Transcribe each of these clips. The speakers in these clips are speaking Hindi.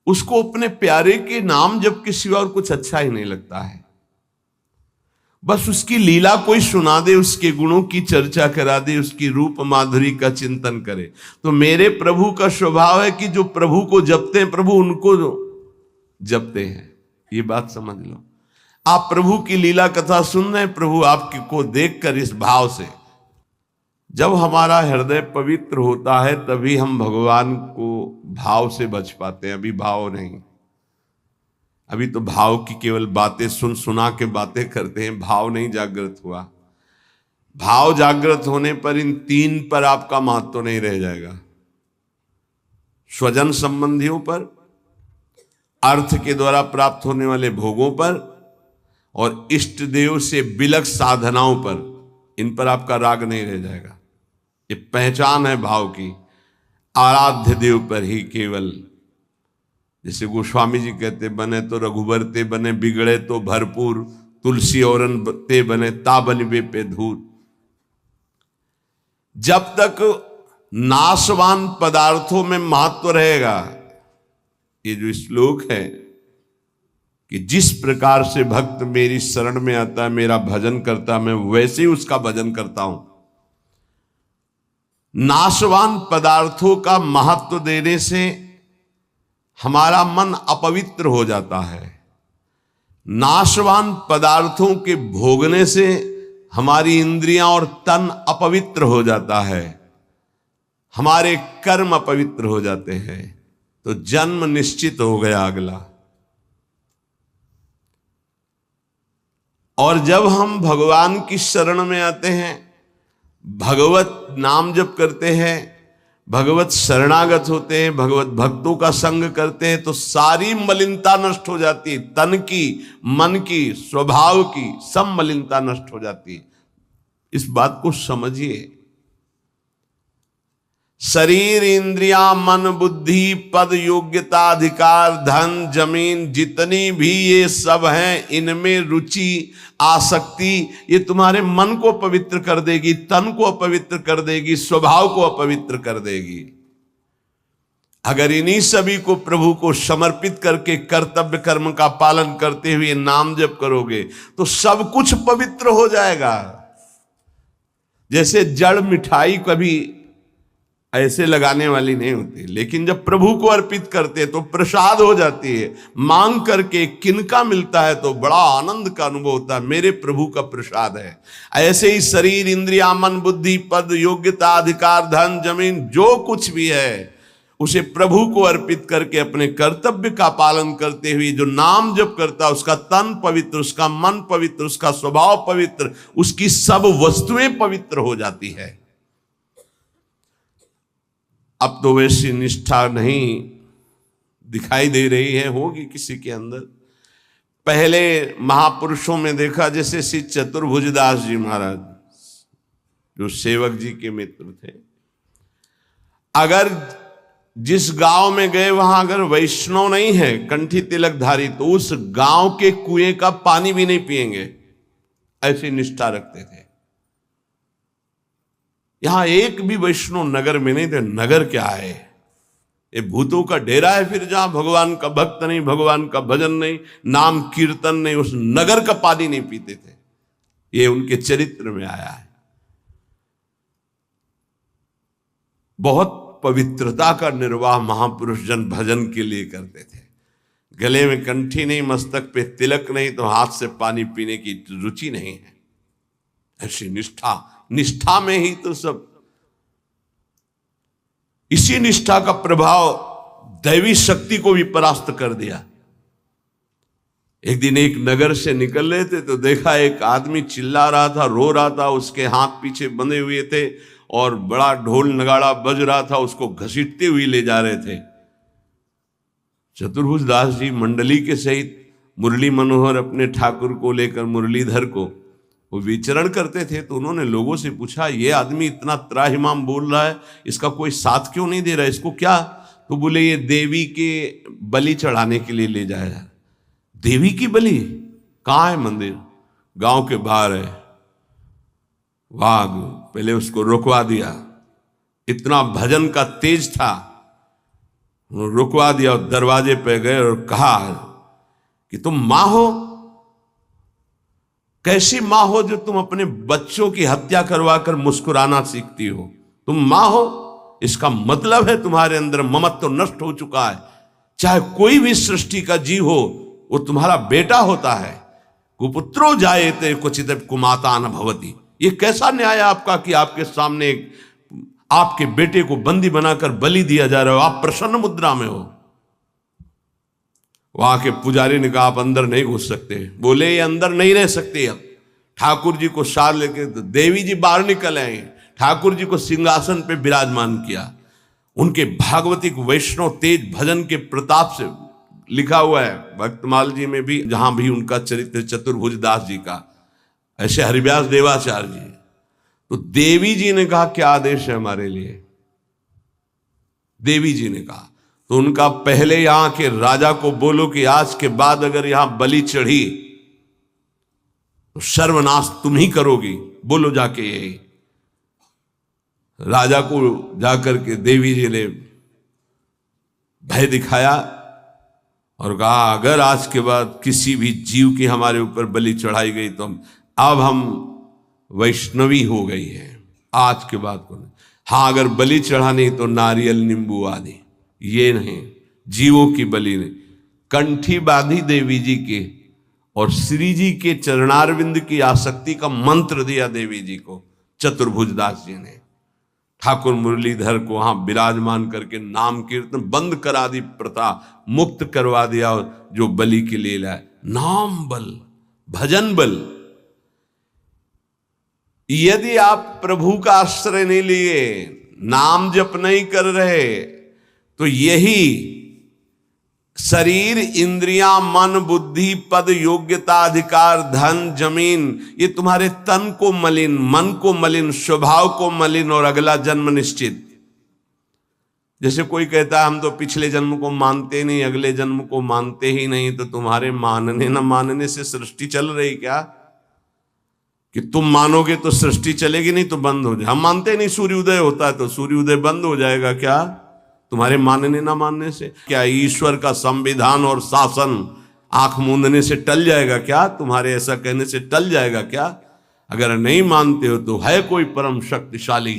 उसको अपने प्यारे के नाम जप के सिवा और कुछ अच्छा ही नहीं लगता है। बस उसकी लीला कोई सुना दे, उसके गुणों की चर्चा करा दे, उसकी रूप माधुरी का चिंतन करे। तो मेरे प्रभु का स्वभाव है कि जो प्रभु को जपते हैं, प्रभु उनको जपते हैं। ये बात समझ लो। आप प्रभु की लीला कथा सुन रहे हैं, प्रभु आपकी को देखकर इस भाव से, जब हमारा हृदय पवित्र होता है तभी हम भगवान को भाव से बच पाते हैं। अभी भाव नहीं, अभी तो भाव की केवल बातें सुन सुना के बातें करते हैं, भाव नहीं जागृत हुआ। भाव जागृत होने पर इन तीन पर आपका महत्व तो नहीं रह जाएगा। स्वजन संबंधियों पर, अर्थ के द्वारा प्राप्त होने वाले भोगों पर, और इष्ट देव से बिलक साधनाओं पर, इन पर आपका राग नहीं रह जाएगा। ये पहचान है भाव की। आराध्य देव पर ही केवल, जैसे गोस्वामी जी कहते, बने तो रघुबर ते बने, बिगड़े तो भरपूर, तुलसी औरन ते बने, ता बनिबे पे धूर। जब तक नाशवान पदार्थों में महत्व रहेगा, ये जो श्लोक है कि जिस प्रकार से भक्त मेरी शरण में आता है, मेरा भजन करता, मैं वैसे ही उसका भजन करता हूं। नाशवान पदार्थों का महत्व देने से हमारा मन अपवित्र हो जाता है। नाशवान पदार्थों के भोगने से हमारी इंद्रियां और तन अपवित्र हो जाता है, हमारे कर्म अपवित्र हो जाते हैं। तो जन्म निश्चित हो गया अगला। और जब हम भगवान की शरण में आते हैं, भगवत नाम जप करते हैं, भगवत शरणागत होते हैं, भगवत भक्तों का संग करते हैं, तो सारी मलिनता नष्ट हो जाती है। तन की, मन की, स्वभाव की, सब मलिनता नष्ट हो जाती है। इस बात को समझिए। शरीर, इंद्रिया, मन, बुद्धि, पद, योग्यता, अधिकार, धन, जमीन, जितनी भी ये सब हैं, इनमें रुचि, आसक्ति, ये तुम्हारे मन को पवित्र कर देगी, तन को अपवित्र कर देगी, स्वभाव को अपवित्र कर देगी। अगर इन्हीं सभी को प्रभु को समर्पित करके कर्तव्य कर्म का पालन करते हुए नाम जप करोगे तो सब कुछ पवित्र हो जाएगा। जैसे जड़ मिठाई कभी ऐसे लगाने वाली नहीं होती, लेकिन जब प्रभु को अर्पित करते तो प्रसाद हो जाती है। मांग करके किनका मिलता है तो बड़ा आनंद का अनुभव होता है, मेरे प्रभु का प्रसाद है। ऐसे ही शरीर, इंद्रिया, मन, बुद्धि, पद, योग्यता, अधिकार, धन, जमीन, जो कुछ भी है उसे प्रभु को अर्पित करके अपने कर्तव्य का पालन करते हुए जो नाम जप करता है, उसका तन पवित्र, उसका मन पवित्र, उसका स्वभाव पवित्र, उसकी सब वस्तुएं पवित्र हो जाती है। अब तो वैसी निष्ठा नहीं दिखाई दे रही है, होगी किसी के अंदर। पहले महापुरुषों में देखा, जैसे श्री चतुर्भुजदास जी महाराज, जो सेवक जी के मित्र थे, अगर जिस गांव में गए वहां अगर वैष्णव नहीं है, कंठी तिलकधारी, तो उस गांव के कुएं का पानी भी नहीं पिएंगे, ऐसी निष्ठा रखते थे। यहां एक भी वैष्णव नगर में नहीं थे। नगर क्या है, ये भूतों का डेरा है। फिर जहां भगवान का भक्त नहीं, भगवान का भजन नहीं, नाम कीर्तन नहीं, उस नगर का पानी नहीं पीते थे। ये उनके चरित्र में आया है। बहुत पवित्रता का निर्वाह महापुरुष जन भजन के लिए करते थे। गले में कंठी नहीं, मस्तक पे तिलक नहीं, तो हाथ से पानी पीने की रुचि नहीं है। ऐसी निष्ठा, निष्ठा में ही तो सब। इसी निष्ठा का प्रभाव दैवी शक्ति को भी परास्त कर दिया। एक दिन एक नगर से निकल रहे थे तो देखा एक आदमी चिल्ला रहा था, रो रहा था, उसके हाथ पीछे बंधे हुए थे और बड़ा ढोल नगाड़ा बज रहा था, उसको घसीटते हुए ले जा रहे थे। चतुर्भुज दास जी मंडली के सहित मुरली मनोहर अपने ठाकुर को लेकर, मुरलीधर को, वो विचरण करते थे। तो उन्होंने लोगों से पूछा, ये आदमी इतना त्राहिमाम बोल रहा है, इसका कोई साथ क्यों नहीं दे रहा है, इसको क्या? तो बोले ये देवी के बलि चढ़ाने के लिए ले जाया। देवी की बलि? कहाँ है मंदिर? गांव के बाहर है। वाघ पहले उसको रोकवा दिया, इतना भजन का तेज था। उन्होंने रुकवा दिया और दरवाजे पे गए और कहा कि तुम मां हो? कैसी मां हो जो तुम अपने बच्चों की हत्या करवाकर मुस्कुराना सीखती हो? तुम मां हो, इसका मतलब है तुम्हारे अंदर ममत्व नष्ट हो चुका है। चाहे कोई भी सृष्टि का जीव हो, वो तुम्हारा बेटा होता है। कुपुत्रो जायते क्वचित कुमाता न भवति। ये कैसा न्याय आपका कि आपके सामने आपके बेटे को बंदी बनाकर बलि दिया जा रहा हो, आप प्रसन्न मुद्रा में हो। वहां के पुजारी ने कहा आप अंदर नहीं घुस सकते। बोले ये अंदर नहीं रह सकते। अब ठाकुर जी को साथ लेके तो देवी जी बाहर निकल आए, ठाकुर जी को सिंहासन पे विराजमान किया। उनके भागवतिक वैष्णव तेज भजन के प्रताप से लिखा हुआ है भक्तमाल जी में भी, जहां भी उनका चरित्र चतुर्भुज दास जी का, ऐसे हरिव्यास देवाचार्य जी। तो देवी जी ने कहा क्या आदेश है हमारे लिए? देवी जी ने कहा तो उनका पहले यहां के राजा को बोलो कि आज के बाद अगर यहां बलि चढ़ी तो सर्वनाश तुम ही करोगी। बोलो जाके यही। राजा को जाकर के देवी जी ने भय दिखाया और कहा अगर आज के बाद किसी भी जीव की हमारे ऊपर बलि चढ़ाई गई तो अब हम वैष्णवी हो गई है, आज के बाद को नहीं। हाँ, अगर बलि चढ़ानी तो नारियल नींबू आदि, ये नहीं, जीवों की बलि नहीं। कंठी बांधी देवी जी के और श्री जी के चरणारविंद की आसक्ति का मंत्र दिया देवी जी को चतुर्भुज दास जी ने। ठाकुर मुरलीधर को वहां विराजमान करके नाम कीर्तन बंद करा दी, प्रथा मुक्त करवा दिया। जो बलि के लिए लाए नाम बल, भजन बल। यदि आप प्रभु का आश्रय नहीं लिए, नाम जप नहीं कर रहे, तो यही शरीर, इंद्रियां, मन, बुद्धि, पद, योग्यता, अधिकार, धन, जमीन, ये तुम्हारे तन को मलिन, मन को मलिन, स्वभाव को मलिन और अगला जन्म निश्चित। जैसे कोई कहता है हम तो पिछले जन्म को मानते नहीं, अगले जन्म को मानते ही नहीं, तो तुम्हारे मानने न मानने से सृष्टि चल रही क्या? कि तुम मानोगे तो सृष्टि चलेगी, नहीं तो बंद हो जाए। हम मानते नहीं सूर्य उदय होता है तो सूर्य उदय बंद हो जाएगा क्या तुम्हारे मानने ना मानने से? क्या ईश्वर का संविधान और शासन आंख मूंदने से टल जाएगा क्या? तुम्हारे ऐसा कहने से टल जाएगा क्या? अगर नहीं मानते हो तो है कोई परम शक्तिशाली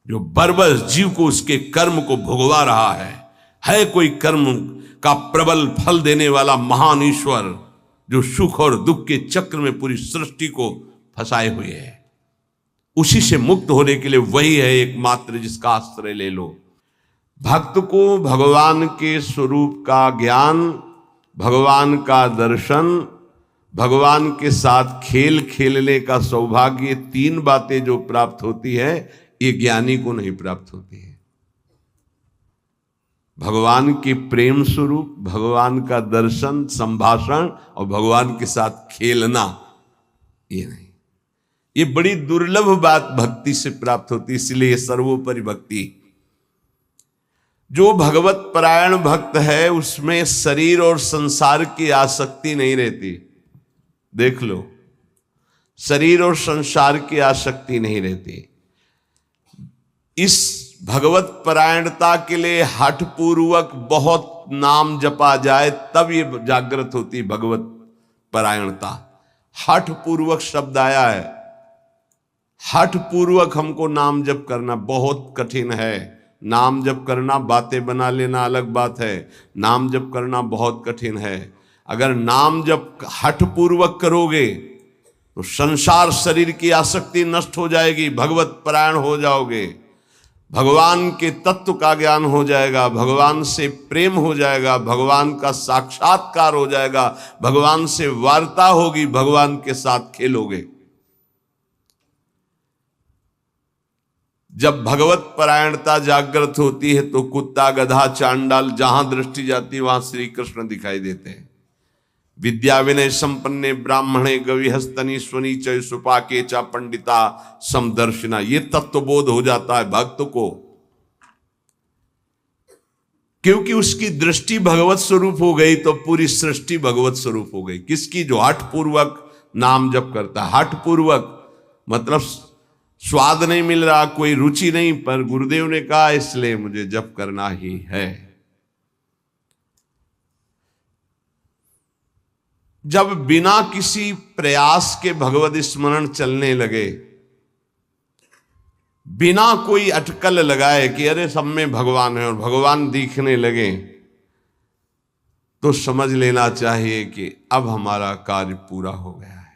जो बरबस जीव को उसके कर्म को भुगवा रहा है कोई कर्म का प्रबल फल देने वाला महान ईश्वर जो सुख और दुख के चक्र में पूरी सृष्टि को फंसाए हुए है। उसी से मुक्त होने के लिए वही है एकमात्र जिसका आश्रय ले लो। भक्त को भगवान के स्वरूप का ज्ञान, भगवान का दर्शन, भगवान के साथ खेल खेलने का सौभाग्य, तीन बातें जो प्राप्त होती है ये ज्ञानी को नहीं प्राप्त होती है। भगवान के प्रेम स्वरूप, भगवान का दर्शन, संभाषण और भगवान के साथ खेलना, ये नहीं। ये बड़ी दुर्लभ बात भक्ति से प्राप्त होती, इसलिए सर्वोपरि भक्ति। जो भगवत परायण भक्त है उसमें शरीर और संसार की आसक्ति नहीं रहती। देख लो, शरीर और संसार की आसक्ति नहीं रहती। इस भगवत परायणता के लिए हठ पूर्वक बहुत नाम जपा जाए तब ये जागृत होती भगवत परायणता। हठ पूर्वक शब्द आया है। हठ पूर्वक हमको नाम जप करना बहुत कठिन है। नाम जप करना, बातें बना लेना अलग बात है, नाम जप करना बहुत कठिन है। अगर नाम जप हठ पूर्वक करोगे तो संसार शरीर की आसक्ति नष्ट हो जाएगी, भगवत परायण हो जाओगे, भगवान के तत्व का ज्ञान हो जाएगा, भगवान से प्रेम हो जाएगा, भगवान का साक्षात्कार हो जाएगा, भगवान से वार्ता होगी, भगवान के साथ खेलोगे। जब भगवत परायणता जागृत होती है तो कुत्ता, गधा, चांडाल जहां दृष्टि जाती है वहां श्री कृष्ण दिखाई देते हैं। विद्या विनय संपन्ने ब्राह्मणे गविहस्तनी स्वनी च सुपाके चा पंडिता समदर्शिना, ये तत्वबोध हो जाता है भक्त को, क्योंकि उसकी दृष्टि भगवत स्वरूप हो गई तो पूरी सृष्टि भगवत स्वरूप हो गई। किसकी? जो हठ पूर्वक नाम जप करता है। हठ पूर्वक मतलब स्वाद नहीं मिल रहा, कोई रुचि नहीं, पर गुरुदेव ने कहा इसलिए मुझे जप करना ही है। जब बिना किसी प्रयास के भगवत स्मरण चलने लगे, बिना कोई अटकल लगाए कि अरे सब में भगवान है और भगवान दिखने लगे, तो समझ लेना चाहिए कि अब हमारा कार्य पूरा हो गया है।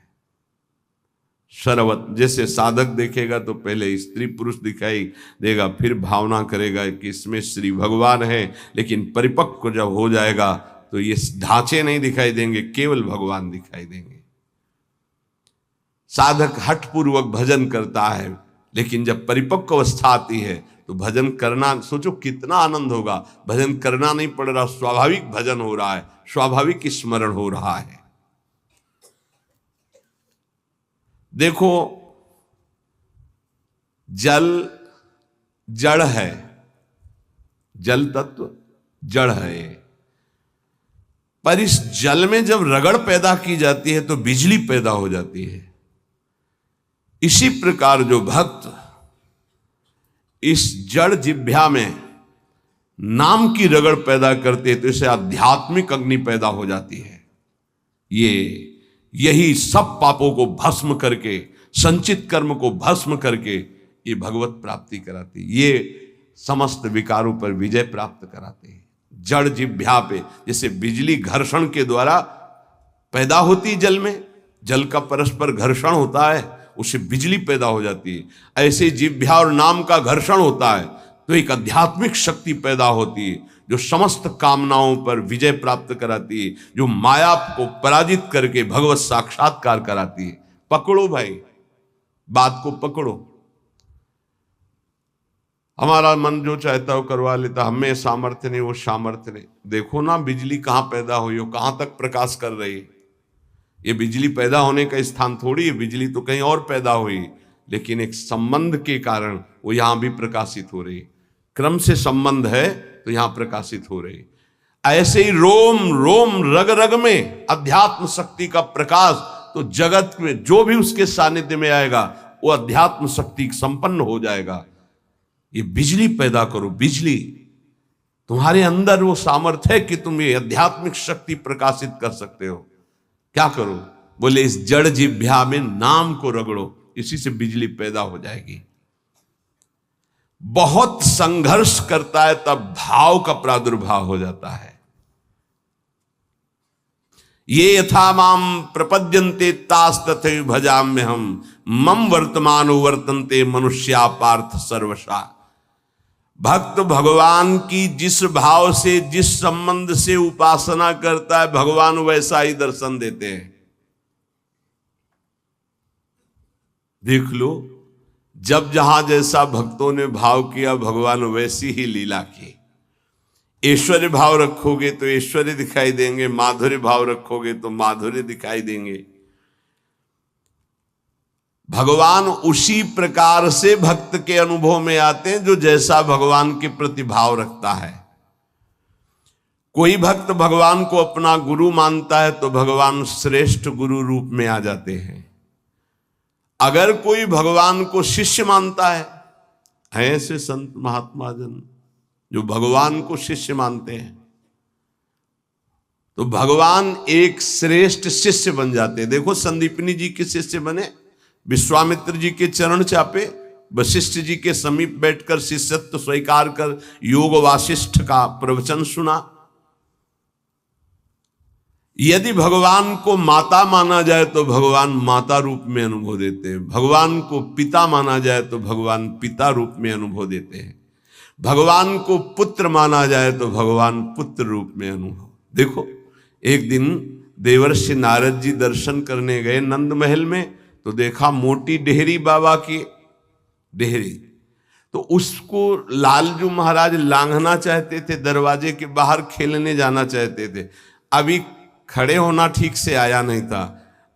सर्वत जैसे साधक देखेगा तो पहले स्त्री पुरुष दिखाई देगा, फिर भावना करेगा कि इसमें श्री भगवान है, लेकिन परिपक्व जब हो जाएगा तो ये ढांचे नहीं दिखाई देंगे, केवल भगवान दिखाई देंगे। साधक हठपूर्वक भजन करता है, लेकिन जब परिपक्व अवस्था आती है तो भजन करना, सोचो कितना आनंद होगा। भजन करना नहीं पड़ रहा, स्वाभाविक भजन हो रहा है, स्वाभाविक स्मरण हो रहा है। देखो, जल जड़ है, जल तत्व जड़ है, पर इस जल में जब रगड़ पैदा की जाती है तो बिजली पैदा हो जाती है। इसी प्रकार जो भक्त इस जड़ जिह्वा में नाम की रगड़ पैदा करते हैं तो इसे आध्यात्मिक अग्नि पैदा हो जाती है। यही सब पापों को भस्म करके, संचित कर्म को भस्म करके ये भगवत प्राप्ति कराती, ये समस्त विकारों पर विजय प्राप्त कराते हैं। जड़ जिह्वा पे जैसे बिजली घर्षण के द्वारा पैदा होती जल में, जल का परस्पर घर्षण होता है, उससे बिजली पैदा हो जाती है। ऐसे जिह्वा और नाम का घर्षण होता है तो एक आध्यात्मिक शक्ति पैदा होती है जो समस्त कामनाओं पर विजय प्राप्त कराती है, जो माया को पराजित करके भगवत साक्षात्कार कराती है। पकड़ो भाई, बात को पकड़ो। हमारा मन जो चाहता है वो करवा लेता, हमें सामर्थ्य नहीं, वो सामर्थ्य नहीं। देखो ना बिजली कहां पैदा हुई हो, कहां तक प्रकाश कर रही है। ये बिजली पैदा होने का स्थान थोड़ी है, बिजली तो कहीं और पैदा हुई, लेकिन एक संबंध के कारण वो यहां भी प्रकाशित हो रही। क्रम से संबंध है तो यहां प्रकाशित हो रही। ऐसे ही रोम रोम रग रग में अध्यात्म शक्ति का प्रकाश, तो जगत में जो भी उसके सानिध्य में आएगा वो अध्यात्म शक्ति संपन्न हो जाएगा। ये बिजली पैदा करो, बिजली तुम्हारे अंदर वो सामर्थ्य है कि तुम ये आध्यात्मिक शक्ति प्रकाशित कर सकते हो। क्या करो? बोले इस जड़ जिह्वा में नाम को रगड़ो, इसी से बिजली पैदा हो जाएगी। बहुत संघर्ष करता है तब भाव का प्रादुर्भाव हो जाता है। ये यथा माम प्रपद्यन्ते तास तथैव भजाम्यहम् मम वर्तमानो वर्तन्ते मनुष्या पार्थ सर्वशा। भक्त भगवान की जिस भाव से, जिस संबंध से उपासना करता है, भगवान वैसा ही दर्शन देते हैं। देख लो, जब जहां जैसा भक्तों ने भाव किया, भगवान वैसी ही लीला की। ऐश्वर्य भाव रखोगे तो ऐश्वर्य दिखाई देंगे, माधुर्य भाव रखोगे तो माधुर्य दिखाई देंगे। भगवान उसी प्रकार से भक्त के अनुभव में आते हैं जो जैसा भगवान के प्रति भाव रखता है। कोई भक्त भगवान को अपना गुरु मानता है तो भगवान श्रेष्ठ गुरु रूप में आ जाते हैं। अगर कोई भगवान को शिष्य मानता है, ऐसे संत महात्मा जन जो भगवान को शिष्य मानते हैं, तो भगवान एक श्रेष्ठ शिष्य बन जाते हैं। देखो, संदीपनी जी के शिष्य बने, विश्वामित्र जी के चरण चापे, वशिष्ठ जी के समीप बैठकर शिष्यत्व स्वीकार कर योग वासिष्ठ का प्रवचन सुना। यदि भगवान को माता माना जाए तो भगवान माता रूप में अनुभव देते हैं। भगवान को पिता माना जाए तो भगवान पिता रूप में अनुभव देते हैं। भगवान को पुत्र माना जाए तो भगवान पुत्र रूप में अनुभव। देखो, एक दिन देवर्षि नारद जी दर्शन करने गए नंद महल में, तो देखा मोटी डेहरी बाबा की डेहरी, तो उसको लालजू महाराज लांघना चाहते थे, दरवाजे के बाहर खेलने जाना चाहते थे। अभी खड़े होना ठीक से आया नहीं था,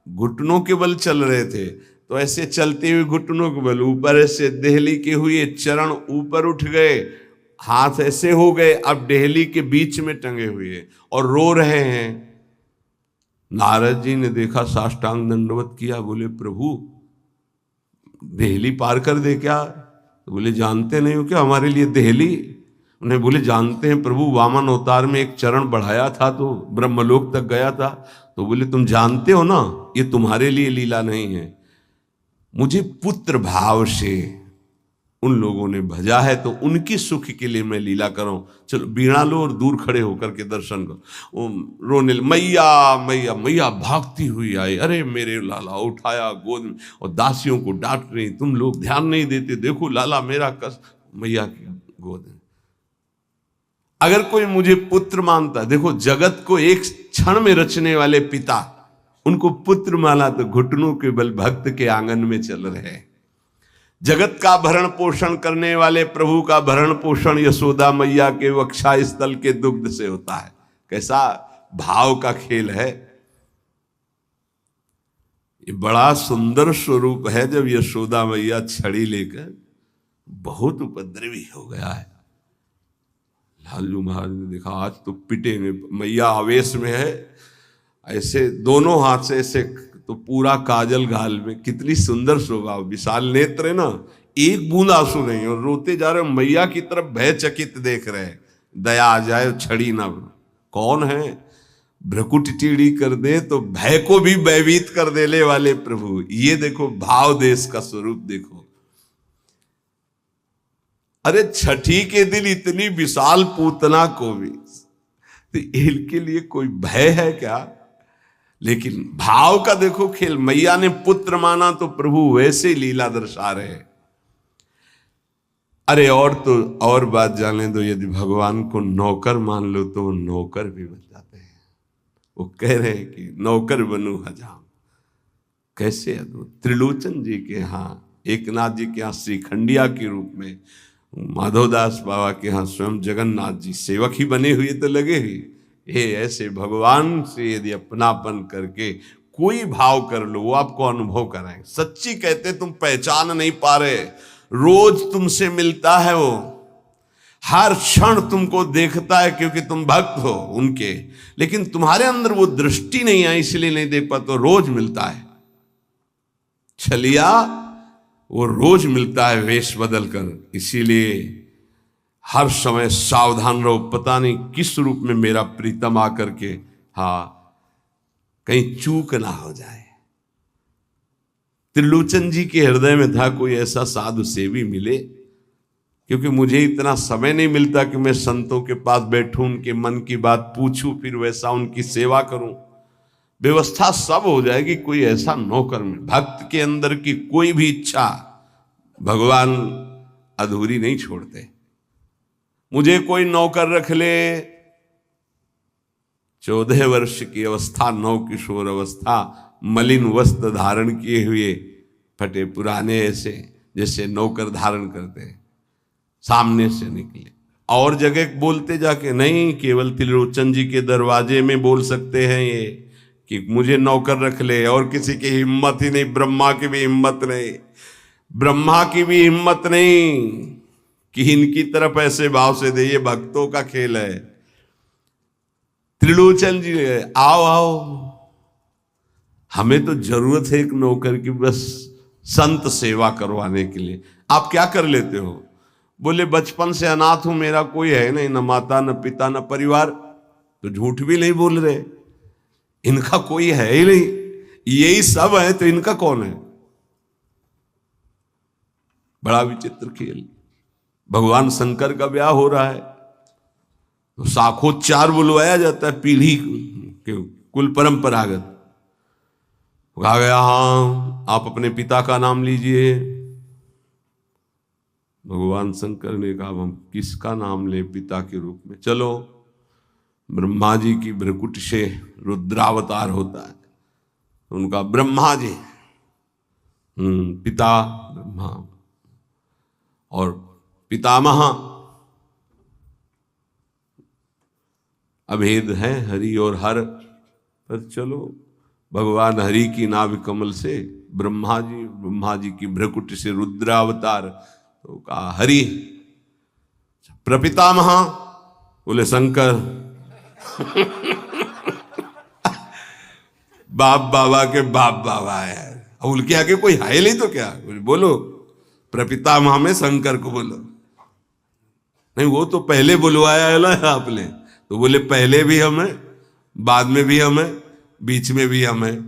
घुटनों के बल चल रहे थे, तो ऐसे चलते हुए घुटनों के बल ऊपर ऐसे देहली के हुए, चरण ऊपर उठ गए, हाथ ऐसे हो गए, अब देहली के बीच में टंगे हुए और रो रहे हैं। नारद जी ने देखा, साष्टांग दंडवत किया, बोले प्रभु देहली पार कर दे क्या? तो बोले जानते नहीं हो क्या हमारे लिए देहली? उन्हें बोले जानते हैं प्रभु, वामन अवतार में एक चरण बढ़ाया था तो ब्रह्मलोक तक गया था। तो बोले तुम जानते हो ना ये तुम्हारे लिए लीला नहीं है, मुझे पुत्र भाव से उन लोगों ने भजा है तो उनकी सुख के लिए मैं लीला करूं। चलो बीणा लो और दूर खड़े होकर के दर्शन करो। रोने मैया मैया मैया भागती हुई आई, अरे मेरे लाला, उठाया गोद में और दासियों को डांट रही, तुम लोग ध्यान नहीं देते, देखो लाला मेरा कष्ट। मैया की गोद में। अगर कोई मुझे पुत्र मानता, देखो जगत को एक क्षण में रचने वाले पिता उनको पुत्र माना तो घुटनों के बल भक्त के आंगन में चल रहे। जगत का भरण पोषण करने वाले प्रभु का भरण पोषण यशोदा मैया के वक्षा स्थल के दुग्ध से होता है। कैसा भाव का खेल है। ये बड़ा सुंदर स्वरूप है। जब यशोदा मैया छड़ी लेकर, बहुत उपद्रवी हो गया है, लालजू महाराज ने देखा आज तो पिटेंगे। मैया आवेश में है, ऐसे दोनों हाथ से ऐसे, तो पूरा काजल गाल में, कितनी सुंदर शोभा, विशाल नेत्र है ना, एक बूंद आंसू नहीं, और रोते जा रहे। मैया की तरफ भयचकित देख रहे, दया आ जाए छड़ी ना। कौन है, भ्रकुट टीढ़ी कर दे तो भय को भी भयभीत कर देने वाले प्रभु। ये देखो भाव देश का स्वरूप देखो। अरे छठी के दिन इतनी विशाल पूतना को भी, तो इनके लिए कोई भय है क्या? लेकिन भाव का देखो खेल। मैया ने पुत्र माना तो प्रभु वैसे ही लीला दर्शा रहे। अरे और तो और बात जाने दो, यदि भगवान को नौकर मान लो तो वो नौकर भी बन जाते हैं। वो कह रहे हैं कि नौकर बनू हजाम। कैसे अद्भुत। त्रिलोचन जी के यहाँ, एकनाथ जी के यहाँ श्रीखंडिया के रूप में, माधवदास बाबा के यहाँ स्वयं जगन्नाथ जी सेवक ही बने हुए तो लगे ही। ये ऐसे भगवान से यदि अपनापन करके कोई भाव कर लो, वो आपको अनुभव कराएंगे। सच्ची कहते तुम पहचान नहीं पा रहे, रोज तुमसे मिलता है वो, हर क्षण तुमको देखता है क्योंकि तुम भक्त हो उनके, लेकिन तुम्हारे अंदर वो दृष्टि नहीं है इसलिए नहीं देख पाते। रोज मिलता है छलिया, वो रोज मिलता है वेश बदल कर। इसीलिए हर समय सावधान रहो, पता नहीं किस रूप में मेरा प्रीतम आकर के, हाँ, कहीं चूक ना हो जाए। त्रिलोचन जी के हृदय में था कोई ऐसा साधु सेवी मिले, क्योंकि मुझे इतना समय नहीं मिलता कि मैं संतों के पास बैठूं, उनके मन की बात पूछूं, फिर वैसा उनकी सेवा करूं। व्यवस्था सब हो जाएगी, कोई ऐसा नौकर में। भक्त के अंदर की कोई भी इच्छा भगवान अधूरी नहीं छोड़ते। मुझे कोई नौकर रख ले, 14 वर्ष की अवस्था, नौ किशोर अवस्था, मलिन वस्त्र धारण किए हुए, फटे पुराने, ऐसे जैसे नौकर धारण करते, सामने से निकले। और जगह बोलते जाके नहीं, केवल त्रिलोचन जी के दरवाजे में बोल सकते हैं ये कि मुझे नौकर रख ले। और किसी की हिम्मत ही नहीं, ब्रह्मा की भी हिम्मत नहीं, ब्रह्मा की भी हिम्मत नहीं कि इनकी तरफ ऐसे भाव से दे। ये भक्तों का खेल है। त्रिलोचन जी आओ आओ, हमें तो जरूरत है एक नौकर की, बस संत सेवा करवाने के लिए। आप क्या कर लेते हो? बोले बचपन से अनाथ हूं, मेरा कोई है नहीं, न माता न पिता न परिवार। तो झूठ भी नहीं बोल रहे, इनका कोई है ही नहीं, यही सब है तो इनका कौन है? बड़ा विचित्र खेल। भगवान शंकर का ब्याह हो रहा है तो शाखोच्चार बुलवाया जाता है, पीढ़ी के कुल परंपरागत। कहा गया हाँ आप अपने पिता का नाम लीजिए। भगवान शंकर ने कहा हम किसका नाम ले पिता के रूप में? चलो, ब्रह्मा जी की भ्रकुट से रुद्रावतार होता है, उनका ब्रह्मा जी, पिता ब्रह्मा और पितामह अभेद है हरि और हर। पर चलो, भगवान हरि की नाभि कमल से ब्रह्मा जी की भ्रकुट से रुद्रावतार, तो कहा हरि। प्रपितामह बोले शंकर। बाप बाबा के बाप बाबा है, अब उनके आगे कोई है नहीं तो क्या? बोलो प्रपितामह में शंकर को बोलो। नहीं, वो तो पहले बुलवाया है ना आपने, तो बोले पहले भी हमें बाद में भी हमें, बीच में भी हम हैं,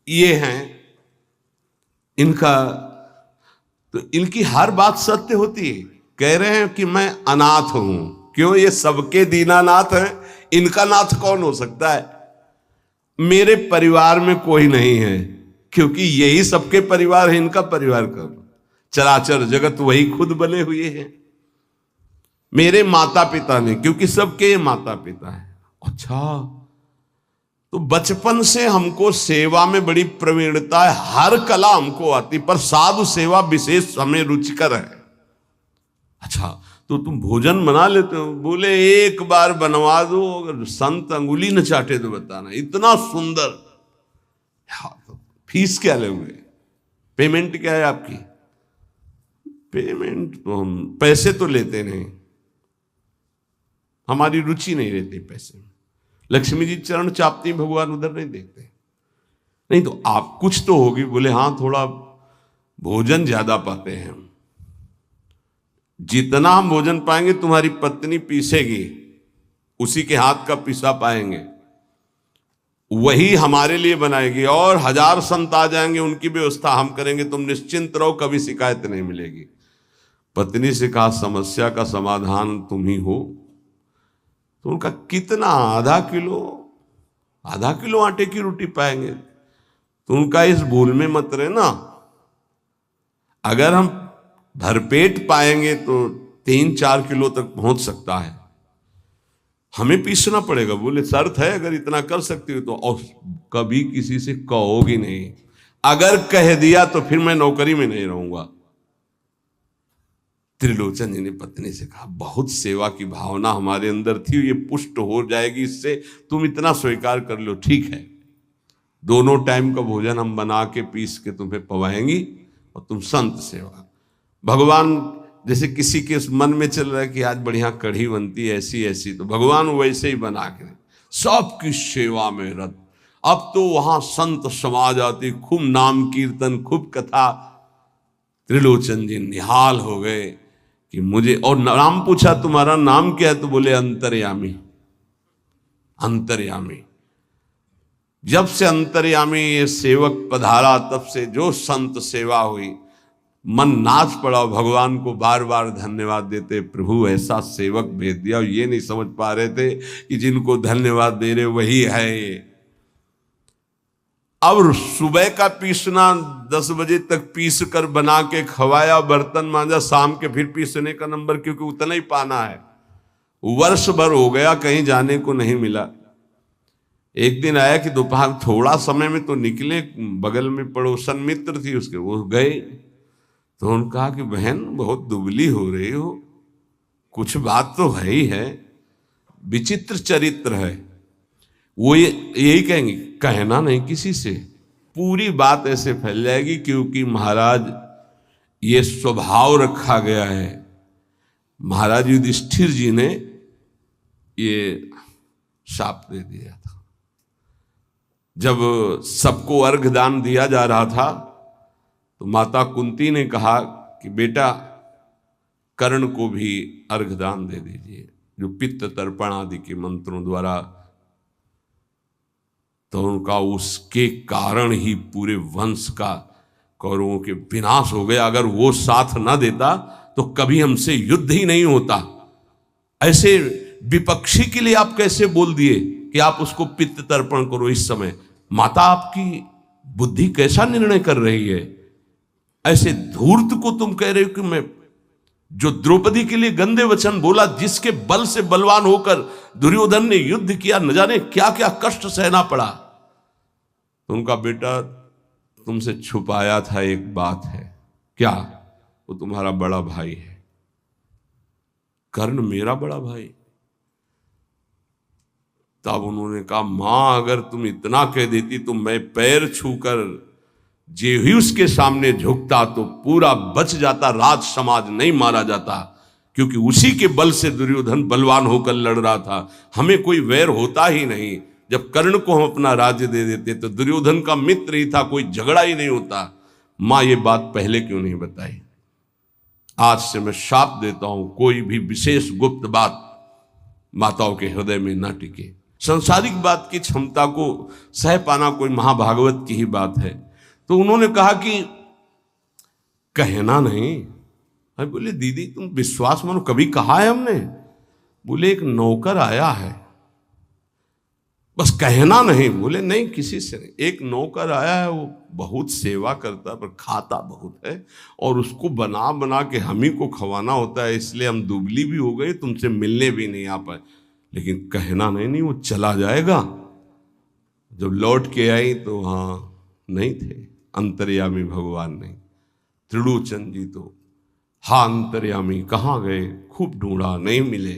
ये हैं इनका। तो इनकी हर बात सत्य होती है। कह रहे हैं कि मैं अनाथ हूं, क्यों? ये सबके दीनानाथ हैं, इनका नाथ कौन हो सकता है? मेरे परिवार में कोई नहीं है, क्योंकि यही सबके परिवार है। इनका परिवार कब? चराचर जगत वही खुद बने हुए हैं। मेरे माता पिता ने, क्योंकि सबके माता पिता हैं। अच्छा, तो बचपन से हमको सेवा में बड़ी प्रवीणता है, हर कला हमको आती, पर साधु सेवा विशेष हमें रुचिकर है। अच्छा, तो तुम भोजन बना लेते हो? बोले एक बार बनवा दो, अगर संत अंगुली न चाटे तो बताना, इतना सुंदर। तो फीस क्या लोगे? पेमेंट क्या है आपकी? पेमेंट तो हम पैसे तो लेते नहीं, हमारी रुचि नहीं रहती पैसे में। लक्ष्मी जी चरण चापती, भगवान उधर नहीं देखते। नहीं तो आप कुछ तो होगी। बोले हाँ, थोड़ा भोजन ज्यादा पाते हैं हम। जितना हम भोजन पाएंगे तुम्हारी पत्नी पीसेगी, उसी के हाथ का पिसा पाएंगे, वही हमारे लिए बनाएगी। और 1000 संत आ जाएंगे, उनकी व्यवस्था हम करेंगे, तुम निश्चिंत रहो, कभी शिकायत नहीं मिलेगी। पत्नी से कहा समस्या का समाधान तुम ही हो। तो उनका कितना? आधा किलो आटे की रोटी पाएंगे। तो उनका इस भूल में मत रहना, अगर हम भरपेट पाएंगे तो 3-4 किलो तक पहुंच सकता है, हमें पीसना पड़ेगा। बोले शर्त है, अगर इतना कर सकती हो तो। और कभी किसी से कहोगी नहीं, अगर कह दिया तो फिर मैं नौकरी में नहीं रहूंगा। त्रिलोचन जी ने पत्नी से कहा, बहुत सेवा की भावना हमारे अंदर थी, ये पुष्ट हो जाएगी इससे, तुम इतना स्वीकार कर लो। ठीक है, दोनों टाइम का भोजन हम बना के पीस के तुम्हें पवाएंगी, और तुम संत सेवा। भगवान जैसे किसी के मन में चल रहा है कि आज बढ़िया कढ़ी बनती है ऐसी ऐसी, तो भगवान वैसे ही बना के सबकी सेवा में रत। अब तो वहां संत समाज आती, खूब नाम कीर्तन, खूब कथा। त्रिलोचन जी निहाल हो गए कि मुझे, और नाम पूछा तुम्हारा नाम क्या है? तो बोले अंतर्यामी। अंतर्यामी। जब से अंतर्यामी ये सेवक पधारा, तब से जो संत सेवा हुई, मन नाच पड़ा। भगवान को बार बार धन्यवाद देते, प्रभु ऐसा सेवक भेज दिया। और ये नहीं समझ पा रहे थे कि जिनको धन्यवाद दे रहे वही है ये। अब सुबह का पीसना 10 बजे तक पीस कर बना के खवाया, बर्तन मांजा, शाम के फिर पीसने का नंबर, क्योंकि उतना ही पाना है। वर्ष भर हो गया, कहीं जाने को नहीं मिला। एक दिन आया कि दोपहर थोड़ा समय में तो निकले, बगल में पड़ोसन मित्र थी उसके, वो गए। तो उन्होंने कहा कि बहन बहुत दुबली हो रही हो, कुछ बात तो है ही है, विचित्र चरित्र है। वो यही कहेंगे, कहना नहीं किसी से, पूरी बात ऐसे फैल जाएगी, क्योंकि महाराज ये स्वभाव रखा गया है। महाराज युधिष्ठिर जी ने ये शाप दे दिया था। जब सबको अर्घ दान दिया जा रहा था, तो माता कुंती ने कहा कि बेटा कर्ण को भी अर्घदान दे दीजिए, जो पित्त तर्पण आदि के मंत्रों द्वारा। तो उनका उसके कारण ही पूरे वंश का, कौरवों के विनाश हो गया। अगर वो साथ ना देता तो कभी हमसे युद्ध ही नहीं होता। ऐसे विपक्षी के लिए आप कैसे बोल दिए कि आप उसको पित्त तर्पण करो इस समय? माता आपकी बुद्धि कैसा निर्णय कर रही है? ऐसे धूर्त को तुम कह रहे हो कि मैं, जो द्रौपदी के लिए गंदे वचन बोला, जिसके बल से बलवान होकर दुर्योधन ने युद्ध किया, न जाने क्या क्या कष्ट सहना पड़ा। तो उनका बेटा तुमसे छुपाया था एक बात है। क्या? वो तुम्हारा बड़ा भाई है। कर्ण मेरा बड़ा भाई? तब उन्होंने कहा, मां अगर तुम इतना कह देती तो मैं पैर छूकर जे ही उसके सामने झुकता तो पूरा बच जाता, राज समाज नहीं मारा जाता, क्योंकि उसी के बल से दुर्योधन बलवान होकर लड़ रहा था। हमें कोई वैर होता ही नहीं। जब कर्ण को हम अपना राज्य दे देते तो दुर्योधन का मित्र ही था, कोई झगड़ा ही नहीं होता। मां ये बात पहले क्यों नहीं बताई? आज से मैं शाप देता हूं, कोई भी विशेष गुप्त बात माताओं के हृदय में ना टिके। संसारिक बात की क्षमता को सह पाना कोई महाभागवत की ही बात है। तो उन्होंने कहा कि कहना नहीं। अरे बोले दीदी तुम विश्वास मानो, कभी कहा है हमने? बोले एक नौकर आया है, बस कहना नहीं। बोले नहीं, किसी से नहीं। एक नौकर आया है, वो बहुत सेवा करता है पर खाता बहुत है, और उसको बना बना के हम ही को खवाना होता है, इसलिए हम दुबली भी हो गए, तुमसे मिलने भी नहीं आ पाए। लेकिन कहना नहीं, वो चला जाएगा। जब लौट के आई तो हाँ नहीं थे, अंतर्यामी भगवान नहीं। त्रिलोचन जी तो हाँ अंतर्यामी कहाँ गए, खूब ढूंढा नहीं मिले,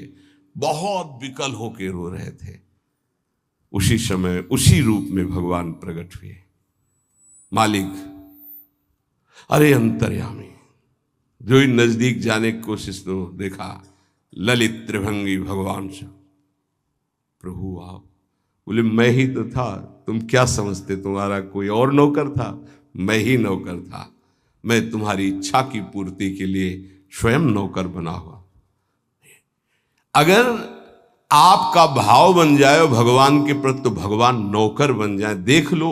बहुत विकल होके रो रहे थे। उसी समय उसी रूप में भगवान प्रकट हुए। मालिक, अरे अंतर्यामी, जो ही नजदीक जाने की कोशिश तो देखा ललित त्रिभंगी भगवान से। प्रभु आप। बोले मैं ही तो था, तुम क्या समझते तुम्हारा कोई और नौकर था? मैं ही नौकर था। मैं तुम्हारी इच्छा की पूर्ति के लिए स्वयं नौकर बना हुआ। अगर आपका भाव बन जाए भगवान के प्रति तो भगवान नौकर बन जाए। देख लो,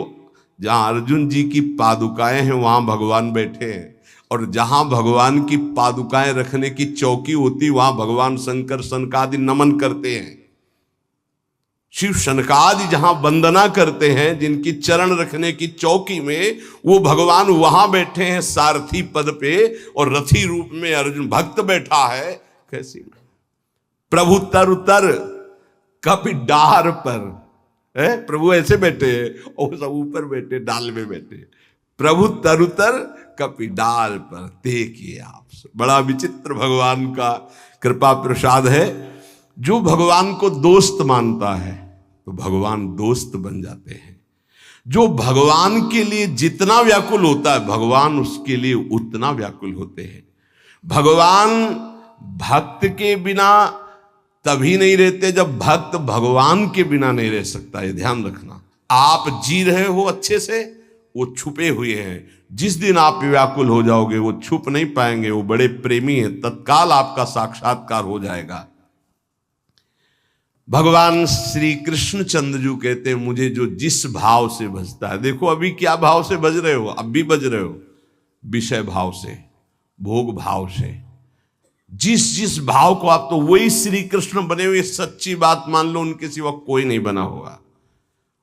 जहां अर्जुन जी की पादुकाएं हैं वहां भगवान बैठे हैं, और जहां भगवान की पादुकाएं रखने की चौकी होती वहां भगवान शंकर सनकादि नमन करते हैं। शिव सनकादि जहां वंदना करते हैं, जिनकी चरण रखने की चौकी में, वो भगवान वहां बैठे हैं सारथी पद पे, और रथी रूप में अर्जुन भक्त बैठा है। कैसी प्रभु तर उतर कपि डार पर है, प्रभु ऐसे बैठे हैं और सब ऊपर बैठे, डाल में बैठे। प्रभु तरुतर कपि डाल पर देखिए आप। बड़ा विचित्र भगवान का कृपा प्रसाद है। जो भगवान को दोस्त मानता है तो भगवान दोस्त बन जाते हैं। जो भगवान के लिए जितना व्याकुल होता है भगवान उसके लिए उतना व्याकुल होते हैं। भगवान भक्त के बिना तभी नहीं रहते जब भक्त भगवान के बिना नहीं रह सकता। ये ध्यान रखना। आप जी रहे हो अच्छे से, वो छुपे हुए हैं। जिस दिन आप व्याकुल हो जाओगे वो छुप नहीं पाएंगे, वो बड़े प्रेमी हैं, तत्काल आपका साक्षात्कार हो जाएगा। भगवान श्री कृष्ण चंद्रजू कहते हैं मुझे जो जिस भाव से भजता है। देखो अभी क्या भाव से भज रहे हो? अब भी भज रहे हो विषय भाव से, भोग भाव से। जिस भाव को आप, तो वही श्री कृष्ण बने हुए। सच्ची बात मान लो, उनके सिवा कोई नहीं बना होगा।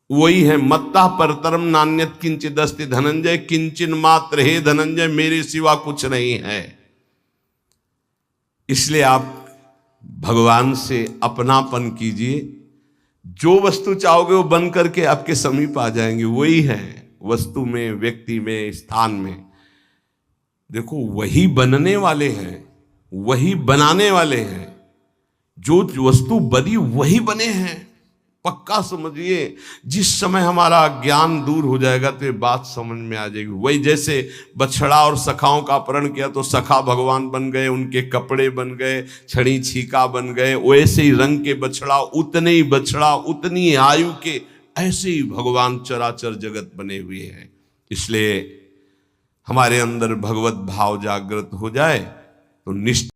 वही है मत्ता परतरम नान्यत किंचित अस्ति धनंजय, किंचन मात्र हे धनंजय, मेरे सिवा कुछ नहीं है। इसलिए आप भगवान से अपनापन कीजिए। जो वस्तु चाहोगे वो बन करके आपके समीप आ जाएंगे। वही है वस्तु में, व्यक्ति में, स्थान में। देखो वही बनने वाले हैं, वही बनाने वाले हैं। जो वस्तु बनी वही बने हैं, पक्का समझिए। जिस समय हमारा ज्ञान दूर हो जाएगा तो ये बात समझ में आ जाएगी। वही जैसे बछड़ा और सखाओं का अपहरण किया तो सखा भगवान बन गए, उनके कपड़े बन गए, छड़ी छीका बन गए। वैसे ही रंग के बछड़ा, उतने ही बछड़ा, उतनी आयु के, ऐसे ही भगवान चराचर जगत बने हुए हैं। इसलिए हमारे अंदर भगवत भाव जागृत हो जाए तो निश्चित